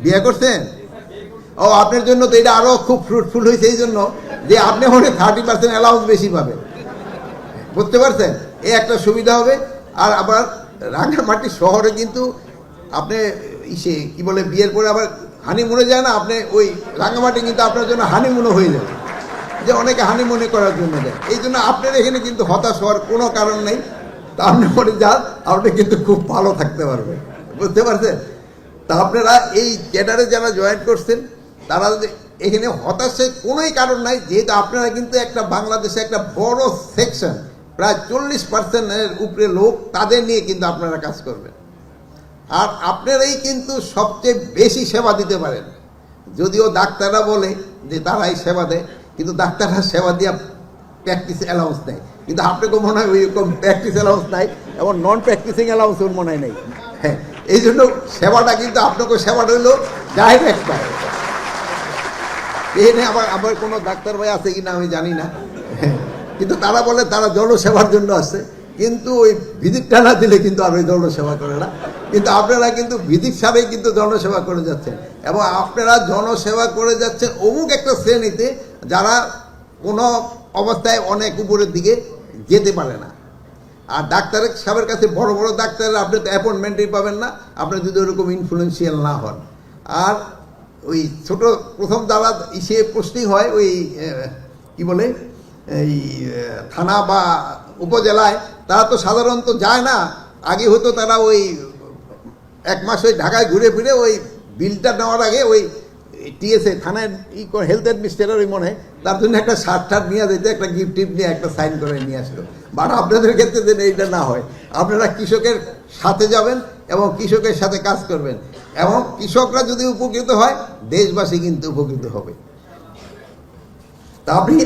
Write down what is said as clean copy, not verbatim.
বিয়ে করছেন? ও, আপনার জন্য তো এটা আরো খুব ফ্রুটফুল হয়েছে, এই জন্য যে আপনি মনে 30% অ্যালাউন্স বেশি পাবেন। বুঝতে পারছেন? এই একটা সুবিধা হবে। আর আবার রাঙ্গামাটি শহরে কিন্তু আপনি ইসে কি বলে বিয়ের পরে আবার হানিমুনে যায় না, আপনি ওই রাঙ্গামাটি কিন্তু আপনার জন্য হানিমুনও হয়ে যাবে, যে অনেকে হানিমুনে করার জন্য যায়। এই জন্য আপনার এখানে কিন্তু হতাশ হওয়ার কোনো কারণ নেই। তা আপনি মনে যান, আপনি কিন্তু খুব ভালো থাকতে পারবেন। বুঝতে পারছেন? তা আপনারা এই ক্যাডারে যারা জয়েন করছেন তারা এখানে হতাশের কোনোই কারণ নাই, যেহেতু আপনারা কিন্তু একটা বাংলাদেশে একটা বড় সেকশন, প্রায় 40%-এর উপরে লোক, তাদের নিয়ে কিন্তু আপনারা কাজ করবেন। আর আপনারাই কিন্তু সবচেয়ে বেশি সেবা দিতে পারেন। যদিও ডাক্তাররা বলে যে তারাই সেবা দেয়, কিন্তু ডাক্তাররা সেবা দিয়ে প্র্যাকটিস অ্যালাউন্স নেয়, কিন্তু আপনাকে মনে হয় ওইরকম প্র্যাকটিস অ্যালাউন্স নাই, এবং নন প্র্যাকটিসিং অ্যালাউন্স ওর মনে হয় নেই। হ্যাঁ, এই জন্য সেবাটা কিন্তু আপনাকে সেবাটা হইল ডাইরেক্ট পায়। এখানে আবার কোনো ডাক্তার ভাই আছে কিনা আমি জানি না, কিন্তু তারা বলে তারা জনসেবার জন্য আসছে, কিন্তু ওই ভিজিটটা না দিলে কিন্তু আর ওই জনসেবা করে না। কিন্তু আপনারা কিন্তু ভিজিট ছাড়াই কিন্তু জনসেবা করে যাচ্ছেন, এবং আপনারা জনসেবা করে যাচ্ছেন অমুক একটা শ্রেণীতে যারা কোনো অবস্থায় অনেক উপরের দিকে যেতে পারে না। আর ডাক্তারের সাহেবের কাছে বড় বড় ডাক্তাররা আপনি তো অ্যাপয়েন্টমেন্টই পাবেন না, আপনি যদি ওরকম ইনফ্লুয়েন্সিয়াল না হন। আর ওই ছোট প্রথম যারা ইসে পোস্টিং হয় ওই কি বলে এই থানা বা উপজেলায়, তারা তো সাধারণত যায় না। আগে হয়তো তারা ওই 1 মাস ওই ঢাকায় ঘুরে ফিরে ওই বিলটা নেওয়ার আগে ওই টিএসএ থানায় হেলথ অ্যাডমিনিস্ট্রেটর ওই মনে তার জন্য একটা শার্ট নিয়ে যেত, একটা গিফট টিফট নিয়ে একটা সাইন করে নিয়ে আসতো। বাট আপনাদের ক্ষেত্রে যেন এইটা না হয়, আপনারা কৃষকের সাথে যাবেন এবং কৃষকের সাথে কাজ করবেন, এবং কৃষকরা যদি উপকৃত হয় দেশবাসী কিন্তু উপকৃত হবে। তা আপনি